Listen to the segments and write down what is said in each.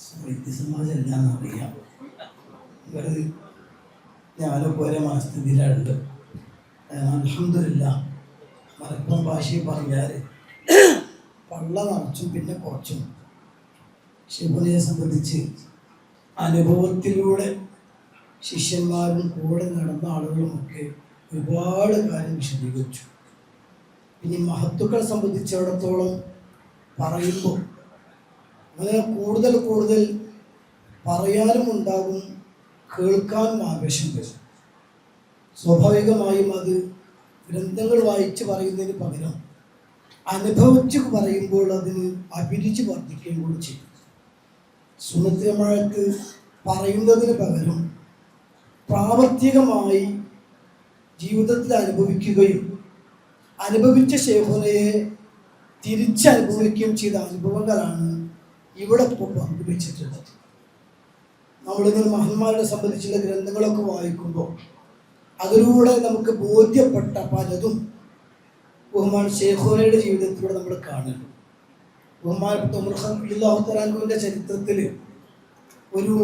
സാഹിത്യസമാജം എന്താണെന്ന് അറിയാം. ഇവർ ഞാനിപ്പോൾ ഒരേ മാസത്തിലാണ്. അൽഹംദുലില്ലാ മലപ്പുറം ഭാഷയിൽ പറഞ്ഞാൽ പള്ള നിറച്ചും പിന്നെ കുറച്ചും. ശിവനെ സംബന്ധിച്ച് അനുഭവത്തിലൂടെ ശിഷ്യന്മാരും കൂടെ നടന്ന ആളുകളുമൊക്കെ ഒരുപാട് കാര്യം വിശദീകരിച്ചു. ഇനി മഹത്തുക്കളെ സംബന്ധിച്ചിടത്തോളം പറയുമ്പോൾ അങ്ങനെ കൂടുതൽ കൂടുതൽ പറയാനും ഉണ്ടാകും, കേൾക്കാനും ആവേശം വരും. സ്വാഭാവികമായും അത് ഗ്രന്ഥങ്ങൾ വായിച്ച് പറയുന്നതിന് പകരം അനുഭവിച്ച് പറയുമ്പോൾ അതിന് അഭിരുചി വർദ്ധിക്കുകയും കൂടി ചെയ്യും. സുന്നത്ത് പറയുന്നതിന് പകരം പ്രാവർത്തികമായി ജീവിതത്തിൽ അനുഭവിക്കുകയും അനുഭവിച്ച ശേഖരയെ തിരിച്ചനുഭവിക്കുകയും ചെയ്ത അനുഭവങ്ങളാണ് ഇവിടെ ഇപ്പോൾ പങ്കുവെച്ചിട്ടുള്ളത്. നമ്മളിങ്ങനെ മഹന്മാരെ സംബന്ധിച്ചുള്ള ഗ്രന്ഥങ്ങളൊക്കെ വായിക്കുമ്പോൾ അതിലൂടെ നമുക്ക് ബോധ്യപ്പെട്ട പലതും ബഹുമാൻ ശേഖരയുടെ ജീവിതത്തിലൂടെ നമ്മൾ കാണുന്നു. ബഹുമാനപ്പെട്ട ഉമർ റളിയല്ലാഹു തആല അൻഹുവിൻ്റെ ചരിത്രത്തിൽ ഒരു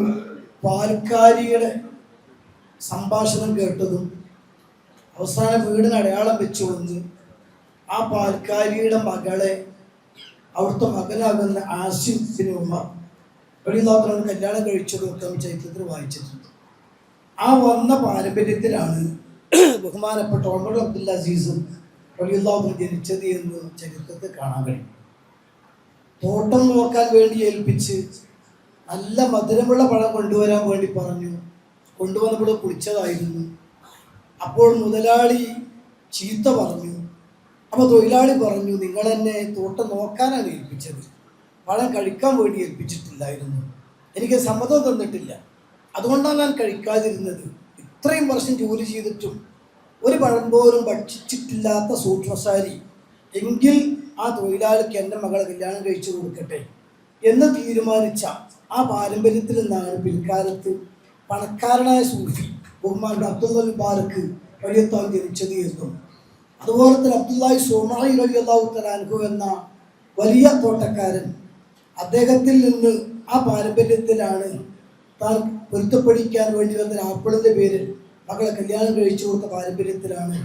പാൽക്കാരിയുടെ സംഭാഷണം കേട്ടതും അവസാന വീടിന് അടയാളം വെച്ചുകൊണ്ട് ആ പാൽക്കാരിയുടെ മകളെ അവിടുത്തെ മകനാകുന്ന ആസിം ബിൻ ഉമർ റളിയല്ലാഹു തആല കല്യാണം കഴിച്ചതൊക്കെ ചരിത്രത്തിൽ വായിച്ചിട്ടുണ്ട്. ആ വന്ന പാരമ്പര്യത്തിലാണ് ബഹുമാനപ്പെട്ട ഉമർ അബ്ദുൽ അസീസ് റളിയല്ലാഹു തആല ജനിച്ചത് എന്ന് ചരിത്രത്തിൽ കാണാൻ കഴിയും. തോട്ടം നോക്കാൻ വേണ്ടി ഏൽപ്പിച്ച് നല്ല മധുരമുള്ള പഴം കൊണ്ടുവരാൻ വേണ്ടി പറഞ്ഞു. കൊണ്ടുവന്നപ്പോൾ കുളിച്ചതായിരുന്നു. അപ്പോൾ മുതലാളി ചീത്ത പറഞ്ഞു. അപ്പോൾ തൊഴിലാളി പറഞ്ഞു, നിങ്ങൾ എന്നെ തോട്ടം നോക്കാനാണ് ഏൽപ്പിച്ചത്, പഴം കഴിക്കാൻ വേണ്ടി ഏൽപ്പിച്ചിട്ടില്ലായിരുന്നു. എനിക്ക് സമ്മതം തന്നിട്ടില്ല, അതുകൊണ്ടാണ് ഞാൻ കഴിക്കാതിരുന്നത്. ഇത്രയും വർഷം ജോലി ചെയ്തിട്ടും ഒരു പഴം പോലും ഭക്ഷിച്ചിട്ടില്ലാത്ത സൂക്ഷ്മശാലി, എങ്കിൽ ആ തൊഴിലാളിക്ക് എൻ്റെ മകളെ കല്യാണം കഴിച്ചു കൊടുക്കട്ടെ എന്ന് തീരുമാനിച്ച ആ പാരമ്പര്യത്തിൽ നിന്നാണ് പിൽക്കാലത്ത് പണക്കാരനായ സൂഫി ബഹുമാൻ അബ്ദുൽ മുബാറക്ക് റളിയല്ലാഹു ജനിച്ചത് എന്നും അതുപോലെ തന്നെ അബ്ദുല്ലാഹി സോമായി റളിയല്ലാഹു തആല അൻഹു എന്ന വലിയ തോട്ടക്കാരൻ, അദ്ദേഹത്തിൽ നിന്ന് ആ പാരമ്പര്യത്തിലാണ് താൻ പൊരുത്തപ്പെടിക്കാൻ വേണ്ടി വന്ന ആപ്പിളിൻ്റെ പേരിൽ മകളെ കല്യാണം കഴിച്ചു കൊടുത്ത പാരമ്പര്യത്തിലാണ്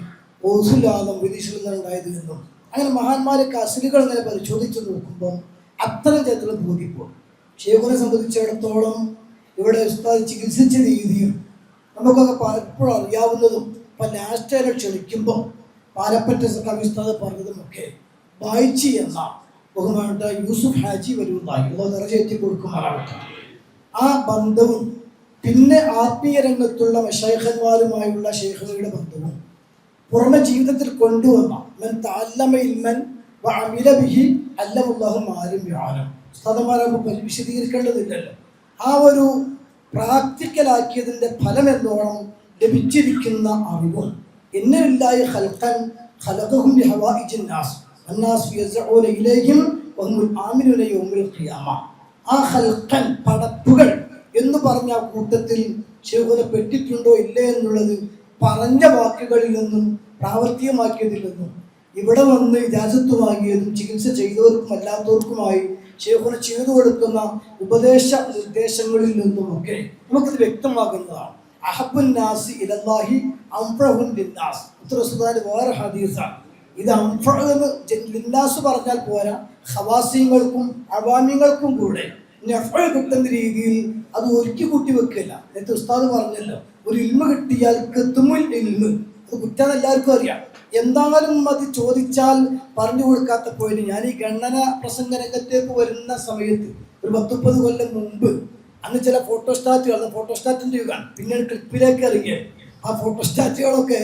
ഓസുലാദം വിദേശികളുണ്ടായത് എന്നും അങ്ങനെ മഹാന്മാരൊക്കെ അസലുകൾ ഇങ്ങനെ പരിശോധിച്ച് നോക്കുമ്പോൾ അത്തരം ചരിത്രം ബോധ്യപ്പെടും. ഷേഖുനെ സംബന്ധിച്ചിടത്തോളം ഇവിടെ ഉസ്താദ് ചികിത്സിച്ച രീതിയും നമുക്കൊക്കെ പലപ്പോഴും അറിയാവുന്നതും ഇപ്പം ലാസ്റ്റ് ക്ഷണിക്കുമ്പോൾ പാലപ്പറ്റ കവി ഉസ്താദ് പറഞ്ഞതുമൊക്കെ വായിച്ച് എന്ന ബഹുമാനപ്പെട്ട യൂസുഫ് ഹാജി വലുതായി നിറചേറ്റി കൊടുക്കുമാറാവട്ടെ. ആ ബന്ധവും പിന്നെ ആത്മീയ രംഗത്തുള്ള മശൈഖന്മാരുമായുള്ള ഷേഖുകളുടെ ബന്ധവും പുറമെ ജീവിതത്തിൽ കൊണ്ടുവന്ന മൻ തഅല്ലമ ഇൽമൻ വഅമില ബിഹി അല്ലമല്ലാഹു മാലും യഅലം. ഉസ്താദന്മാരാകുമ്പോൾ വിശദീകരിക്കേണ്ടതില്ലല്ലോ. ആ ഒരു പ്രാക്ടിക്കലാക്കിയതിൻ്റെ ഫലം എന്നോണം ലഭിച്ചിരിക്കുന്ന അറിവും ഇന്നലില്ലാഹി ഖൽഖൻ ഖലഖഹും ബിഹവായിജിൻ നാസ് അന്നാസ് യസ്ഊന ഇലൈഹിം വഹും ആമിനൂന യൗമിൽ ഖിയാമ. ആ ഖൽഖൻ പടപ്പുകൾ എന്ന് പറഞ്ഞ കൂട്ടത്തിൽ ശേഖുനെ പെട്ടിട്ടുണ്ടോ ഇല്ലേ എന്നുള്ളത് പറഞ്ഞ വാക്കുകളിൽ നിന്നും പ്രാവർത്തികമാക്കിയതിൽ നിന്നും ഇവിടെ വന്ന് ഇജാസത്ത് വാങ്ങിയതും ചികിത്സ ചെയ്തവർക്കും അല്ലാത്തവർക്കുമായി ശേഖുന ചെയ്തു കൊടുക്കുന്ന ഉപദേശ നിർദ്ദേശങ്ങളിൽ നിന്നുമൊക്കെ നമുക്കത് വ്യക്തമാകുന്നതാണ്. അഹബ്ബുൻ നാസി ഇലല്ലാഹി അൻഫഉഹും ലിന്നാസ്. ഉത്തരസുദാന് വേറെ ഹദീസാണ്. ഇത് അൻഫഉ ലിന്നാസ് പറഞ്ഞാൽ പോരാ, ഖവാസിങ്ങൾക്കും അവാമിങ്ങൾക്കും കൂടെ നഫ്അ കിട്ടുന്ന രീതിയിൽ അത് ഒരുക്കി കൂട്ടി വെക്കില്ല. നേരത്തെ ഉസ്താദ് പറഞ്ഞല്ലോ, ഒരു ഇൽമ കിട്ടിയാൽ കത്തുമുൽ ഇൽമ്, അത് കുറ്റാന്ന് എല്ലാവർക്കും അറിയാം. എന്തായാലും അത് ചോദിച്ചാൽ പറഞ്ഞു കൊടുക്കാത്ത പോയിന്റ്. ഞാൻ ഈ ഗണന പ്രസംഗ രംഗത്തേക്ക് വരുന്ന സമയത്ത് ഒരു 10-30 കൊല്ലം മുമ്പ് അന്ന് ചില ഫോട്ടോസ്റ്റാറ്റിൻ്റെ യുഗമാണ്. പിന്നീട് ക്ലിപ്പിലേക്ക് ഇറങ്ങിയത് ആ ഫോട്ടോസ്റ്റാറ്റുകളൊക്കെ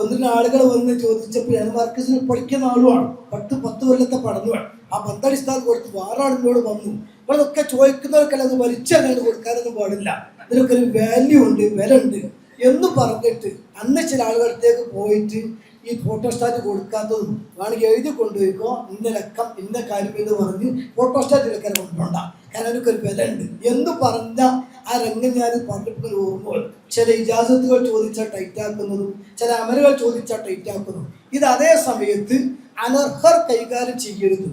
ഒന്നിന് ആളുകൾ വന്ന് ചോദിച്ചപ്പോൾ ഞാൻ വർക്കസിന് പഠിക്കുന്ന ആളുമാണ്, 10 കൊല്ലത്തെ പഠനമാണ്. ആ ബന്ധടിസ്ഥാനം കൊടുത്ത് വേറെ ആളിനോട് വന്നു. അതൊക്കെ ചോദിക്കുന്നവർക്കല്ല അത് വലിച്ചറിയാൻ കൊടുക്കാനൊന്നും പാടില്ല, ഇതിനൊക്കെ ഒരു വാല്യൂ ഉണ്ട്, വില ഉണ്ട് എന്ന് പറഞ്ഞിട്ട് അന്ന് ചില ആളുകളടുത്തേക്ക് പോയിട്ട് ഈ ഫോട്ടോസ്റ്റാറ്റ് കൊടുക്കാത്തതും വേണമെങ്കിൽ എഴുതി കൊണ്ടുപോയിക്കോ, ഇന്ന ലക്കം ഇന്ന കാര്യം എന്ന് പറഞ്ഞ് ഫോട്ടോസ്റ്റാറ്റിലൊക്കെ കൊണ്ടുപോണ്ട, കാരണം എനിക്കൊരു വില ഉണ്ട് എന്ന് പറഞ്ഞ ആ രംഗം ഞാൻ പറഞ്ഞിട്ട് ഓർമ്മകൾ. ചില ഇജാസത്തുകൾ ചോദിച്ചാൽ ടൈറ്റാക്കുന്നതും ചില അമലുകൾ ചോദിച്ചാൽ ടൈറ്റാക്കുന്നതും. ഇത് അതേ സമയത്ത് അനർഹർ കൈകാര്യം ചെയ്യരുത്.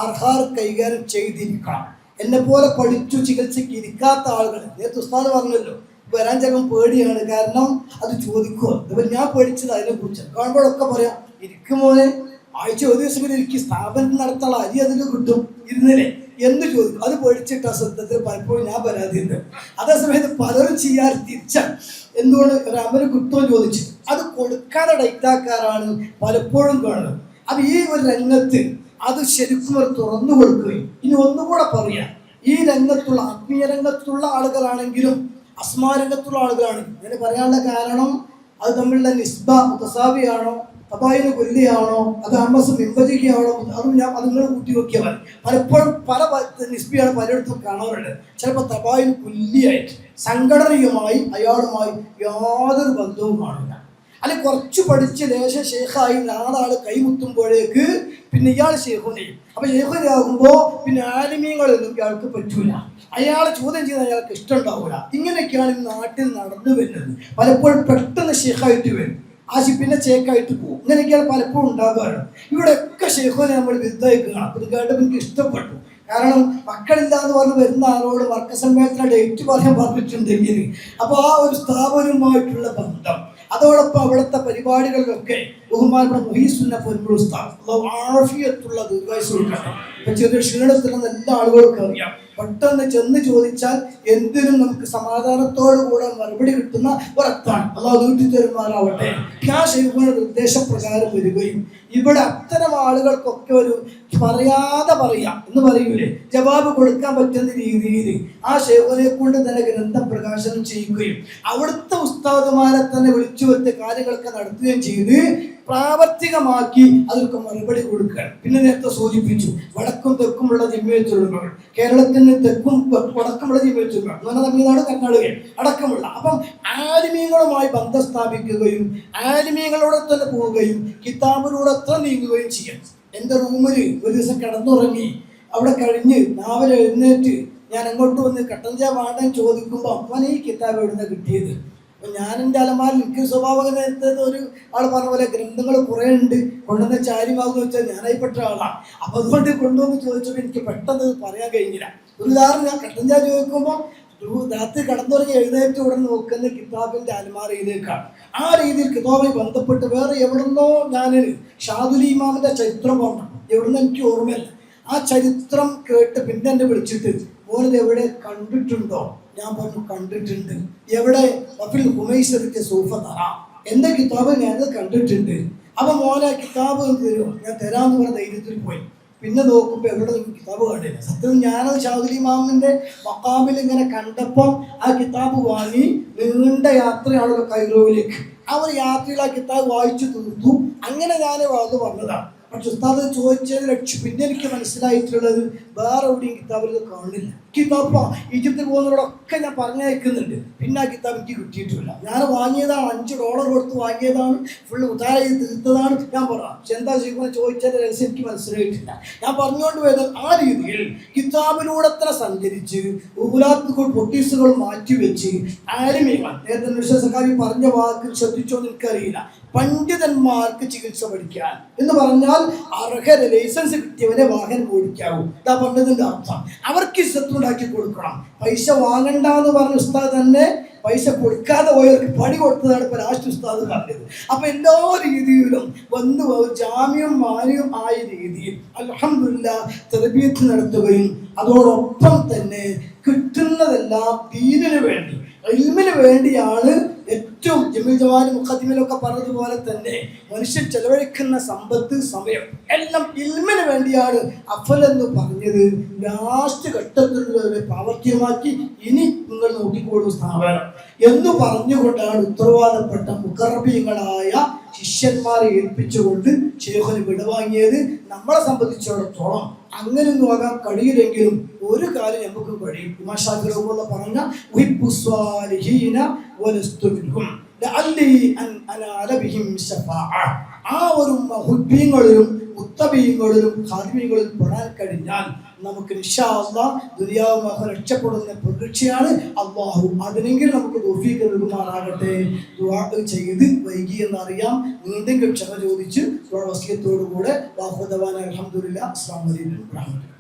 അർഹാർ കൈകാര്യം ചെയ്തിരിക്കണം. എന്നെ പോലെ പഠിച്ചു ചികിത്സയ്ക്ക് ഇരിക്കാത്ത ആളുകൾ, നേരത്തെ ഉസ്താദ് പറഞ്ഞല്ലോ, വരാൻ ചിലപ്പം പേടിയാണ്. കാരണം അത് ചോദിക്കുമോ, ഇപ്പം ഞാൻ പഠിച്ചത് അതിനെ കുറിച്ച് കാണുമ്പോഴൊക്കെ പറയാം, ഇരിക്കുമോനെ ആഴ്ച ഒരു ദിവസം ഇരിക്കും, സ്ഥാപനത്തിൽ നടത്താനുള്ള അരി അതിൽ കിട്ടും, ഇരുന്നില്ലേ എന്ന് ചോദിക്കും. അത് പഠിച്ചിട്ട് ആ ശ്രദ്ധത്തിൽ പലപ്പോഴും ഞാൻ പരാതിയുണ്ട്. അതേസമയത്ത് പലരും ചെയ്യാൻ തിരിച്ചാണ്. എന്തുകൊണ്ട് ഒരു അമര് കുറ്റവും ചോദിച്ചു അത് കൊടുക്കാതെ ഡൈറ്റാക്കാരാണ് പലപ്പോഴും കാണുന്നത്. അപ്പം ഈ ഒരു രംഗത്ത് അത് ശരിക്കും ഒരു തുറന്നു കൊടുക്കുകയും, ഇനി ഒന്നുകൂടെ പറയാം, ഈ രംഗത്തുള്ള ആത്മീയ രംഗത്തുള്ള ആളുകളാണെങ്കിലും അസ്മാരംഗത്തുള്ള ആളുകളാണെങ്കിലും ഇങ്ങനെ പറയാനുള്ള കാരണം അത് തമ്മിലുള്ള നിസ്ബ മുതസാവിയാണോ, തബായിന് കൊല്ലിയാണോ, അത് അമ്മസ് വിഭജിക്കുകയാണോ, അത് നിങ്ങൾ കൂട്ടി നോക്കിയാൽ മതി. പലപ്പോഴും പല നിസ്ബിയാണ് പലയിടത്തും കാണാറുണ്ട്. ചിലപ്പോൾ തബായിന് കൊല്ലിയായിട്ട് സംഘടനയുമായി അയാളുമായി യാതൊരു ബന്ധവും കാണില്ല. അല്ലെങ്കിൽ കുറച്ച് പഠിച്ച് ലേശം ഷേഖായി നാലാൾ കൈമുത്തുമ്പോഴേക്ക് പിന്നെ ഇയാൾ ഷേഖുനെയും. അപ്പൊ ഷേഖുനാകുമ്പോൾ പിന്നെ ആലിമീങ്ങളൊന്നും ഇയാൾക്ക് പറ്റൂല, അയാളെ ചോദ്യം ചെയ്താൽ അയാൾക്ക് ഇഷ്ടമുണ്ടാവില്ല. ഇങ്ങനെയൊക്കെയാണ് ഈ നാട്ടിൽ നടന്നു വരുന്നത്. പലപ്പോഴും പെട്ടെന്ന് ഷേഖായിട്ട് വരും, പിന്നെ ചേക്കായിട്ട് പോകും. ഇങ്ങനെയൊക്കെയാണ് പലപ്പോഴും ഉണ്ടാകാറ്. ഇവിടെയൊക്കെ ഷേഖുനെ നമ്മൾ വിരുദ്ധമായി കാണാം. ഇത് കേട്ടപ്പോൾ എനിക്ക് ഇഷ്ടപ്പെട്ടു. കാരണം മക്കളില്ല എന്ന് പറഞ്ഞ് വരുന്ന ആളോട് വർക്കസമ്മേളനത്തിലെ ഡേറ്റ് പറയാൻ പറഞ്ഞിട്ടുണ്ടെങ്കിൽ അപ്പോൾ ആ ഒരു സ്ഥാപനവുമായിട്ടുള്ള ബന്ധം, അതോടൊപ്പം അവിടുത്തെ പരിപാടികളിലൊക്കെ ബഹുമാനപ്പെട്ട മുഹീസുന്ന ആഫിയത്തുള്ള ദീർഘായുസ്സ് കൊടുക്കണം. ഇപ്പം ചെറിയ ക്ഷീണത്തിലെന്ന് എല്ലാ ആളുകൾക്കും അറിയാം. പെട്ടെന്ന് ചെന്ന് ചോദിച്ചാൽ എന്തിനും നമുക്ക് സമാധാനത്തോടു കൂടെ മറുപടി കിട്ടുന്ന ഒരത്താണ്. അള്ളാഹു നീട്ടി തരുമാറാവട്ടെ. ആ ശൈഖുവിന്റെ നിർദ്ദേശപ്രകാരം വരികയും ഇവിടെ അത്തരം ആളുകൾക്കൊക്കെ ഒരു പറയാതെ പറയാം എന്ന് പറയൂലേ, ജവാബ് കൊടുക്കാൻ പറ്റുന്ന രീതിയിൽ ആ ശൈഖുനെ കൊണ്ട് തന്നെ ഗ്രന്ഥം പ്രകാശനം ചെയ്യുകയും അവിടുത്തെ ഉസ്താദുമാരെ തന്നെ വിളിച്ചു വരുത്തിയ കാര്യങ്ങളൊക്കെ നടത്തുകയും ചെയ്ത് പ്രാവർത്തികമാക്കി അതിற்கு മറുപടി കൊടുക്കുക. പിന്നെ നേരത്തെ സൂചിപ്പിച്ചു, വടക്കും തെക്കുമുള്ള ജിമ്മേറ്റുകൾ, കേരളത്തിന് തെക്കും വടക്കുമുള്ള ജിമ്മേറ്റുകൾ, തമിഴ്നാട് കർണാടക അടക്കമുള്ള. അപ്പം ആലിമീങ്ങളുമായി ബന്ധം സ്ഥാപിക്കുകയും ആലിമീങ്ങളോടെ തന്നെ പോവുകയും കിതാബിലൂടെ തന്നെ നീങ്ങുകയും ചെയ്യാം. എൻ്റെ റൂമിൽ ഒരു ദിവസം കിടന്നുറങ്ങി, അവിടെ കഴിഞ്ഞ് രാവിലെ എഴുന്നേറ്റ് ഞാൻ അങ്ങോട്ട് വന്ന് കട്ടൻ ചായ വേണ്ടാൻ ചോദിക്കുമ്പോൾ അവൻ ഈ കിതാബ് എവിടുന്ന കിട്ടിയത്. അപ്പം ഞാൻ എൻ്റെ അലമാരിൽ എനിക്ക് സ്വഭാവകത ഒരു ആൾ പറഞ്ഞ പോലെ ഗ്രന്ഥങ്ങൾ കുറേ ഉണ്ട്, കൊണ്ടുവന്ന ചാരിമാകുമെന്ന് വെച്ചാൽ ഞാനായിപ്പെട്ട ആളാണ്. അപ്പം അതുകൊണ്ട് കൊണ്ടുവന്ന് ചോദിച്ചപ്പോൾ എനിക്ക് പെട്ടെന്ന് പറയാൻ കഴിഞ്ഞില്ല. ഒരു ഉദാഹരണം, ഞാൻ കട്ടൻ ചായ ചോദിക്കുമ്പോൾ രാത്രി കടന്നുറങ്ങി എഴുന്നേറ്റ് ഉടൻ നോക്കുന്ന കിതാബിൻ്റെ അലമാരയിലേക്കാണ്. ആ രീതിയിൽ കിതാബുമായി ബന്ധപ്പെട്ട് വേറെ എവിടുന്നോ ഞാൻ ഷാദുൽ ഇമാമിൻ്റെ ചരിത്രം പറഞ്ഞു, എവിടുന്ന് എനിക്ക് ഓർമ്മയില്ല. ആ ചരിത്രം കേട്ട് പിന്നെ എന്നെ വിളിച്ചിട്ട് മോനത് എവിടെ കണ്ടിട്ടുണ്ടോ? ഞാൻ പറഞ്ഞു കണ്ടിട്ടുണ്ട്. എവിടെ? വഫിൽ ഹുമൈസറിക്ക് സൂഫ തറാം, എൻ്റെ കിതാബ് ഞാനത് കണ്ടിട്ടുണ്ട്. അപ്പം മോനെ കിതാബ് തരുമോ? ഞാൻ തരാമെന്ന് പറഞ്ഞ ധൈര്യത്തിൽ പോയി. പിന്നെ നോക്കുമ്പോൾ എവിടെ കിതാബ് കണ്ടില്ല. സത്യം ഞാനത് ഷാദുൽ ഇമാമിൻ്റെ മക്കാമിൽ ഇങ്ങനെ കണ്ടപ്പം ആ കിതാബ് വാങ്ങി നീണ്ട യാത്രയാണല്ലോ കൈറോയിലേക്ക്. ആ ഒരു യാത്രയിൽ ആ കിതാബ് വായിച്ചു തീർത്തു. അങ്ങനെ ഞാൻ അത് പറഞ്ഞതാണ്. പക്ഷെ ഉസ്താദ് ചോദിച്ചത് ലക്ഷ്യം പിന്നെ എനിക്ക് മനസ്സിലായിട്ടുള്ളത് വേറെ എവിടെയും കിതാബിൽ കാണില്ല. കിതാബ് ഈജിപ്തിൽ പോകുന്നവരോടൊക്കെ ഞാൻ പറഞ്ഞയക്കുന്നുണ്ട്. പിന്നെ ആ കിതാബ് എനിക്ക് കിട്ടിയിട്ടില്ല. ഞാൻ വാങ്ങിയതാണ്, $5 കൊടുത്ത് വാങ്ങിയതാണ്, ഫുള്ള് ഉദാര തീർത്തതാണ്. ഞാൻ പറയാം, പക്ഷെ എന്താ ചെയ്യുമ്പോൾ ചോദിച്ചാൽ രഹസ്യം എനിക്ക് മനസ്സിലായിട്ടില്ല. ഞാൻ പറഞ്ഞുകൊണ്ട് വരുന്നത് ആ രീതിയിൽ കിതാബിലൂടെ തന്നെ സഞ്ചരിച്ച് ഊലാത്തുകൾ പൊട്ടീസുകൾ മാറ്റിവെച്ച് ആലിമീങ്ങൾ, നേരത്തെ വിശ്വാസക്കാരി പറഞ്ഞ വാക്ക് ശ്രദ്ധിച്ചോന്ന് എനിക്കറിയില്ല, പണ്ഡിതന്മാർക്ക് ചികിത്സ പഠിക്കാൻ എന്ന് പറഞ്ഞാൽ അർഹത ലൈസൻസ് കിട്ടിയവരെ വാഹനം ഓടിക്കാവൂ. ഇതാ പണ്ഡിതന്റെ അർത്ഥം. അവർക്ക് ഇസ്സത്തുണ്ടാക്കി കൊടുക്കണം. പൈസ വാങ്ങണ്ട എന്ന് പറഞ്ഞ ഉസ്താദ് തന്നെ പൈസ കൊടുക്കാതെ പോയവർക്ക് പണി കൊടുത്തതാണ് ഇപ്പോൾ ലാസ്റ്റ് ഉസ്താദ് പറഞ്ഞത്. അപ്പൊ എല്ലാ രീതിയിലും വന്ന് ജാമ്യം മാന്യം ആയ രീതിയിൽ അൽഹംദുലില്ലാഹ് തർബിയത്ത് നടത്തുകയും അതോടൊപ്പം തന്നെ കിട്ടുന്നതെല്ലാം ദീനിന് വേണ്ടി ഇൽമിന് വേണ്ടിയാണ്. ഏറ്റവും ജമീൽ ജവാനി മുഖദ്ദിമയിലൊക്കെ പറഞ്ഞതുപോലെ തന്നെ മനുഷ്യൻ ചെലവഴിക്കുന്ന സമ്പത്ത്, സമയം എല്ലാം ഇൽമിന് വേണ്ടിയാണ് അഫലെന്ന് പറഞ്ഞത്. ലാസ്റ്റ് ഘട്ടത്തിൽ പ്രാവർത്തികമാക്കി ഇനി നിങ്ങൾ നോക്കിക്കോളൂ സ്ഥാപനം എന്ന് പറഞ്ഞുകൊണ്ടാണ് ഉത്തരവാദപ്പെട്ട മുഖറബീങ്ങളായ ശിഷ്യന്മാരെ ഏൽപ്പിച്ചുകൊണ്ട് ശൈഖുന് വിടവാങ്ങിയത്. നമ്മളെ സംബന്ധിച്ചിടത്തോളം അങ്ങനെ നോക്കാൻ കഴിയില്ലെങ്കിലും ഒരു കാര്യം നമുക്ക് കഴിയും. ഇമാം ഷാഫിഈ റളിയല്ലാഹു പറഞ്ഞ ഉഹിബ്ബുസ്വാലിഹീന വലസ്തു മിൻഹും ലഅല്ലി അൻ അനാല ബിഹിം ശഫാഅ. ആ ഒരു മുഹിബ്ബീങ്ങളിലും മുത്തബീങ്ങളിലും ഖാദിമീങ്ങളിലും പെടാൻ കഴിഞ്ഞാൽ നമുക്ക് ഇൻഷാ അല്ലാഹ് ദുനിയാവും ആഖിറവും രക്ഷപ്പെടുന്ന പ്രതീക്ഷയാണ്. അല്ലാഹു അതിനെങ്കിലും നമുക്ക് തൗഫീഖ് നൽകുമാറാകട്ടെ. ദുആ ചെയ്ത് വൈകി എന്നറിയാം, നീന്തെങ്കിലും ക്ഷമ ചോദിച്ച് വസിയത്തോടു കൂടെ വാഹുദവാന അൽഹംദുലില്ലാഹ്. അസ്സലാമു അലൈക്കും വറഹ്മത്തുള്ളാഹി.